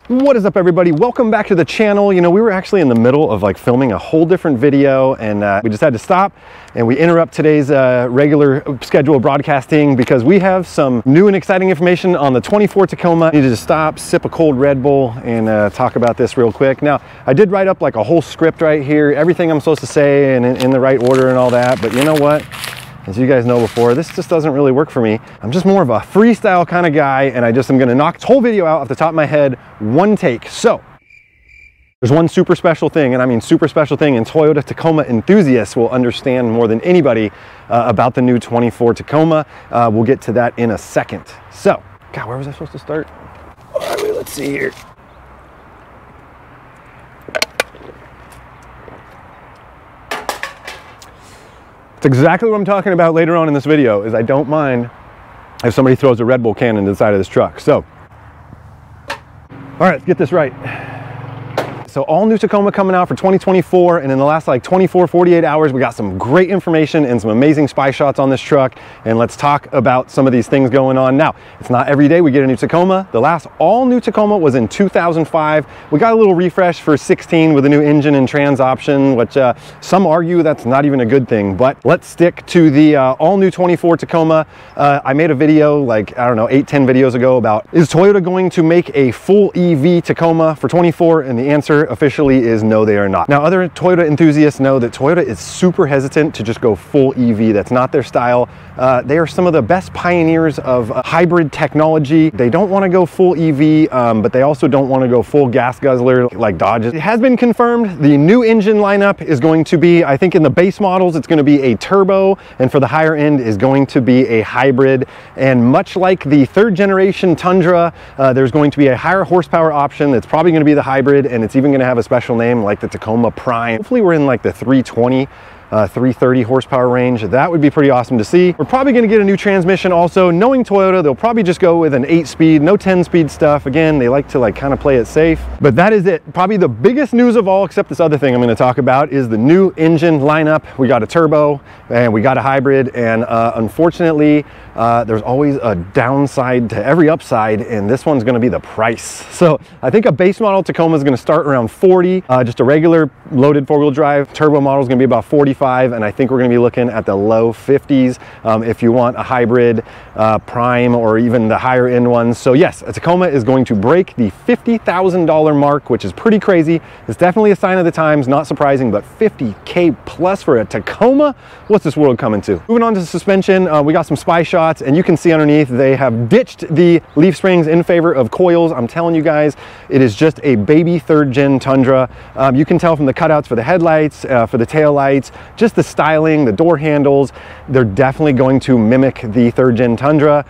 What is up, everybody? Welcome back to the channel. You know, we were actually in the middle of like filming a whole different video, and we just had to stop and we interrupt today's regular schedule broadcasting because we have some new and exciting information on the 24 Tacoma. I needed to stop, sip a cold Red Bull, and talk about this real quick. Now, I did write up like a whole script right here, everything I'm supposed to say and in the right order and all that, but you know what? As you guys know before, this just doesn't really work for me. I'm just more of a freestyle kind of guy, and I just am gonna knock this whole video out off the top of my head, one take. So, there's one super special thing, and I mean super special thing, and Toyota Tacoma enthusiasts will understand more than anybody about the new 24 Tacoma. We'll get to that in a second. So, God, where was I supposed to start? All right, wait, let's see here. It's exactly what I'm talking about later on in this video, is I don't mind if somebody throws a Red Bull can into the side of this truck. So, all right, let's get this right. So all new Tacoma coming out for 2024, and in the last like 48 hours, we got some great information and some amazing spy shots on this truck, and let's talk about some of these things going on. Now, it's not every day we get a new Tacoma. The last all new Tacoma was in 2005. We got a little refresh for 16 with a new engine and trans option, which some argue that's not even a good thing, but let's stick to the all new 24 Tacoma. I made a video like, I don't know, 8-10 videos ago about, is Toyota going to make a full EV Tacoma for 24? And the answer officially is no, they are not. Now, other Toyota enthusiasts know that Toyota is super hesitant to just go full EV. That's not their style. They are some of the best pioneers of hybrid technology. They don't want to go full EV, but they also don't want to go full gas guzzler like Dodge. It has been confirmed the new engine lineup is going to be, I think in the base models, it's going to be a turbo, and for the higher end is going to be a hybrid. And much like the third generation Tundra, there's going to be a higher horsepower option that's probably going to be the hybrid, and it's even going to have a special name like the Tacoma Prime. Hopefully we're in like the 320 330 horsepower range. That would be pretty awesome to see. We're probably going to get a new transmission also. Knowing Toyota, they'll probably just go with an 8-speed, no 10-speed stuff. Again, they like to like kind of play it safe. But that is it. Probably the biggest news of all, except this other thing I'm going to talk about, is the new engine lineup. We got a turbo and we got a hybrid, and unfortunately, there's always a downside to every upside, and this one's going to be the price. So I think a base model Tacoma is going to start around 40. Just a regular loaded four-wheel drive turbo model is going to be about 45. And I think we're going to be looking at the low 50s if you want a hybrid Prime or even the higher end ones. So yes, a Tacoma is going to break the $50,000 mark, which is pretty crazy. It's definitely a sign of the times, not surprising, but $50K plus for a Tacoma? What's this world coming to? Moving on to the suspension, we got some spy shots, and you can see underneath they have ditched the leaf springs in favor of coils. I'm telling you guys, it is just a baby third gen Tundra. You can tell from the cutouts for the headlights, for the tail lights, just the styling, the door handles, they're definitely going to mimic the third gen Tundra.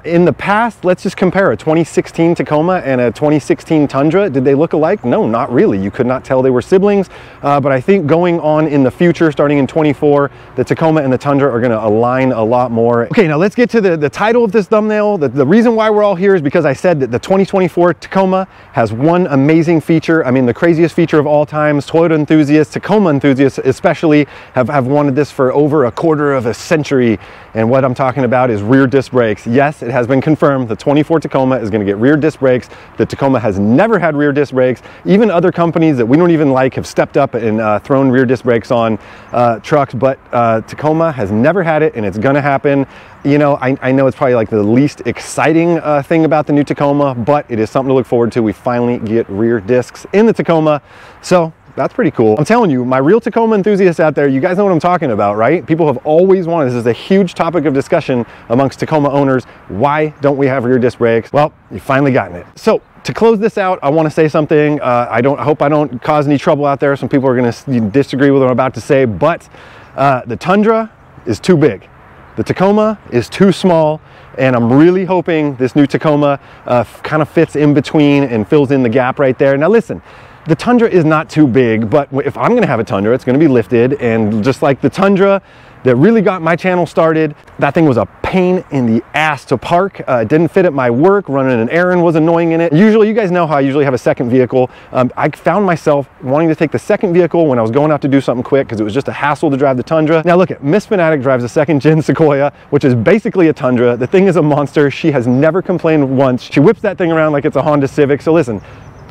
In the past, let's just compare a 2016 Tacoma and a 2016 Tundra. Did they look alike? No, not really. You could not tell they were siblings, but I think going on in the future, starting in 24, the Tacoma and the Tundra are going to align a lot more. Okay, now let's get to the title of this thumbnail. The reason why we're all here is because I said that the 2024 Tacoma has one amazing feature. I mean, the craziest feature of all times. Toyota enthusiasts, Tacoma enthusiasts especially, have wanted this for over a quarter of a century, and what I'm talking about is rear disc brakes. Yes, it has been confirmed the 24 Tacoma is going to get rear disc brakes. The Tacoma has never had rear disc brakes. Even other companies that we don't even like have stepped up and thrown rear disc brakes on trucks, but Tacoma has never had it, and it's going to happen. You know, I know it's probably like the least exciting thing about the new Tacoma, but it is something to look forward to. We finally get rear discs in the Tacoma, so that's pretty cool. I'm telling you, my real Tacoma enthusiasts out there, you guys know what I'm talking about, right? People have always wanted, this is a huge topic of discussion amongst Tacoma owners. Why don't we have rear disc brakes? Well, you've finally gotten it. So to close this out, I want to say something. I hope I don't cause any trouble out there. Some people are going to disagree with what I'm about to say, but the Tundra is too big. The Tacoma is too small, and I'm really hoping this new Tacoma kind of fits in between and fills in the gap right there. Now listen, the Tundra is not too big, but if I'm going to have a Tundra, it's going to be lifted, and just like the Tundra that really got my channel started, that thing was a pain in the ass to park. It didn't fit at my work. Running an errand was annoying in it. Usually, you guys know how I usually have a second vehicle. I found myself wanting to take the second vehicle when I was going out to do something quick because it was just a hassle to drive the Tundra. Now look at Miss Fanatic drives a second gen Sequoia, which is basically a Tundra. The thing is a monster. She has never complained once. She whips that thing around like it's a Honda Civic. So listen,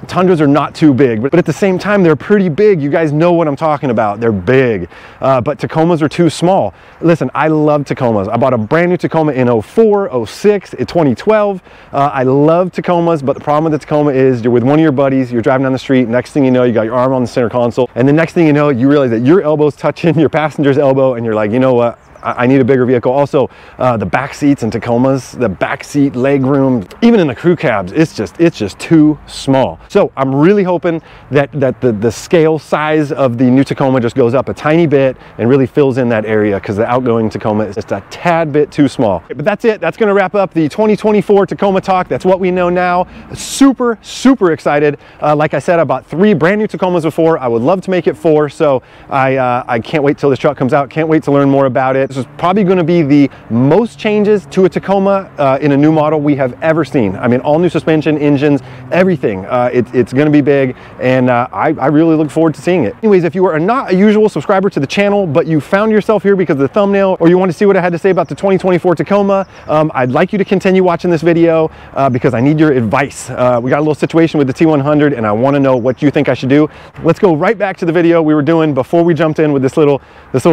Tundras are not too big, but at the same time, they're pretty big. You guys know what I'm talking about. They're big, but Tacomas are too small. Listen, I love Tacomas. I bought a brand new Tacoma in 04, 06, in 2012. I love Tacomas, but the problem with the Tacoma is you're with one of your buddies, you're driving down the street, next thing you know, you got your arm on the center console, and the next thing you know, you realize that your elbow's touching your passenger's elbow, and you're like, you know what? I need a bigger vehicle. Also, the back seats in Tacomas, the back seat leg room, even in the crew cabs, it's just too small. So I'm really hoping that the scale size of the new Tacoma just goes up a tiny bit and really fills in that area, because the outgoing Tacoma is just a tad bit too small. But that's it. That's going to wrap up the 2024 Tacoma talk. That's what we know now. Super, super excited. Like I said, I bought 3 brand new Tacomas before. I would love to make it 4. So I can't wait till this truck comes out. Can't wait to learn more about it. This is probably going to be the most changes to a Tacoma in a new model we have ever seen. I mean, all new suspension, engines, everything. It's going to be big, and I really look forward to seeing it. Anyways, if you are not a usual subscriber to the channel, but you found yourself here because of the thumbnail, or you want to see what I had to say about the 2024 Tacoma, I'd like you to continue watching this video because I need your advice. We got a little situation with the T100, and I want to know what you think I should do. Let's go right back to the video we were doing before we jumped in with this little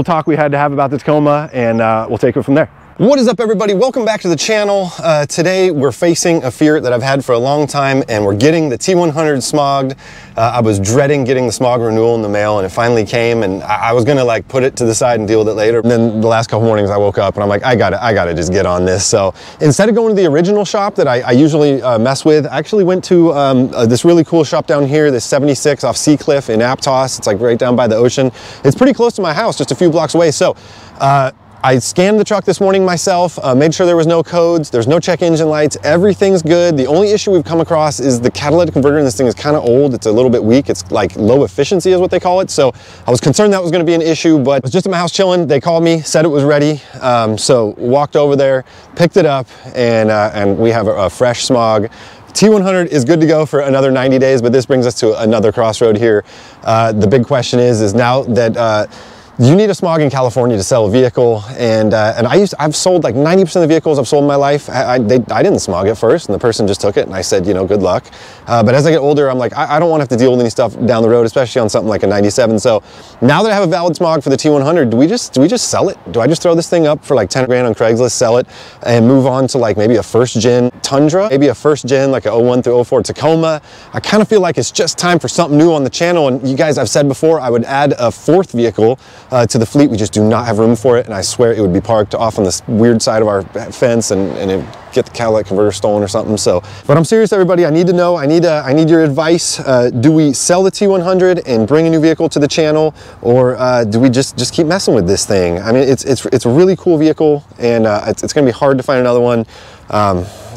talk we had to have about the Tacoma, and we'll take it from there. What is up, everybody? Welcome back to the channel. Today we're facing a fear that I've had for a long time, and we're getting the T100 smogged. I was dreading getting the smog renewal in the mail, and it finally came, and I was gonna like put it to the side and deal with it later. And then the last couple mornings I woke up and I'm like, I gotta just get on this. So instead of going to the original shop that I usually mess with, I actually went to this really cool shop down here, this 76 off Seacliff in Aptos. It's like right down by the ocean. It's pretty close to my house, just a few blocks away. So I scanned the truck this morning myself, made sure there was no codes, there's no check engine lights, everything's good. The only issue we've come across is the catalytic converter in this thing is kind of old. It's a little bit weak. It's like low efficiency is what they call it. So I was concerned that was going to be an issue, but I was just at my house chilling. They called me, said it was ready. So walked over there, picked it up, and we have a fresh smog. T100 is good to go for another 90 days, but this brings us to another crossroad here. The big question is now that you need a smog in California to sell a vehicle, and I've sold like 90% of the vehicles I've sold in my life. I didn't smog it first, and the person just took it, and I said, you know, good luck. But as I get older, I'm like, I don't want to have to deal with any stuff down the road, especially on something like a 97. So now that I have a valid smog for the T100, do we just sell it? Do I just throw this thing up for like 10 grand on Craigslist, sell it, and move on to like maybe a first gen Tundra, maybe a first gen like a 01 through 04 Tacoma? I kind of feel like it's just time for something new on the channel. And you guys, I've said before, I would add a 4th vehicle to the fleet. We just do not have room for it, and I swear it would be parked off on this weird side of our fence, and it get the catalytic converter stolen or something. So, but I'm serious, everybody. I need to know. I need your advice. Do we sell the T100 and bring a new vehicle to the channel, or do we just keep messing with this thing? I mean, it's a really cool vehicle, and it's going to be hard to find another one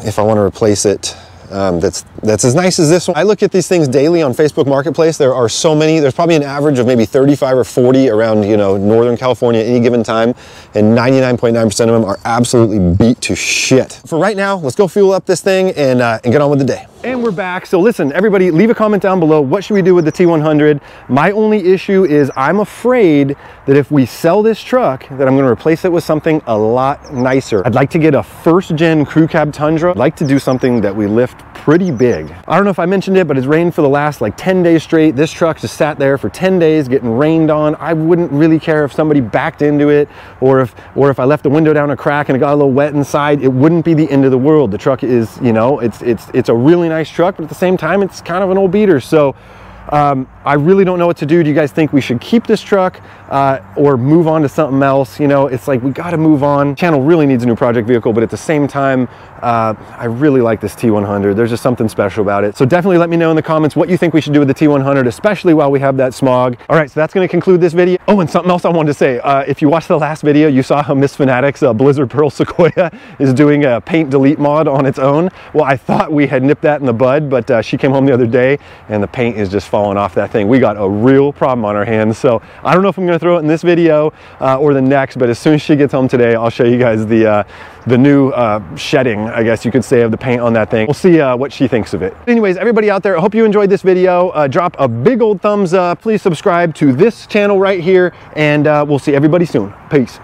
if I want to replace it. That's as nice as this one. I look at these things daily on Facebook Marketplace. There are so many. There's probably an average of maybe 35 or 40 around, you know, Northern California at any given time, and 99.9% of them are absolutely beat to shit. For right now, let's go fuel up this thing and get on with the day. And we're back. So listen, everybody, leave a comment down below. What should we do with the T100? My only issue is I'm afraid that if we sell this truck, that I'm going to replace it with something a lot nicer. I'd like to get a first gen crew cab Tundra. I'd like to do something that we lift pretty big. I don't know if I mentioned it, but it's rained for the last like 10 days straight. This truck just sat there for 10 days getting rained on. I wouldn't really care if somebody backed into it, or if I left the window down a crack and it got a little wet inside. It wouldn't be the end of the world. The truck is, you know, it's a really nice truck, but at the same time, it's kind of an old beater. So I really don't know what to do. Do you guys think we should keep this truck or move on to something else? You know, it's like we got to move on. Channel really needs a new project vehicle, but at the same time, I really like this T100. There's just something special about it. So definitely let me know in the comments what you think we should do with the T100, especially while we have that smog. All right, so that's going to conclude this video. Oh, and something else I wanted to say. If you watched the last video, you saw how Miss Fanatics Blizzard Pearl Sequoia is doing a paint delete mod on its own. Well, I thought we had nipped that in the bud, but she came home the other day and the paint is just falling off that thing. We got a real problem on our hands. So I don't know if I'm going to throw it in this video or the next, but as soon as she gets home today, I'll show you guys the new shedding, I guess you could say, of the paint on that thing. We'll see what she thinks of it. Anyways, everybody out there, I hope you enjoyed this video. Drop a big old thumbs up. Please subscribe to this channel right here, and we'll see everybody soon. Peace.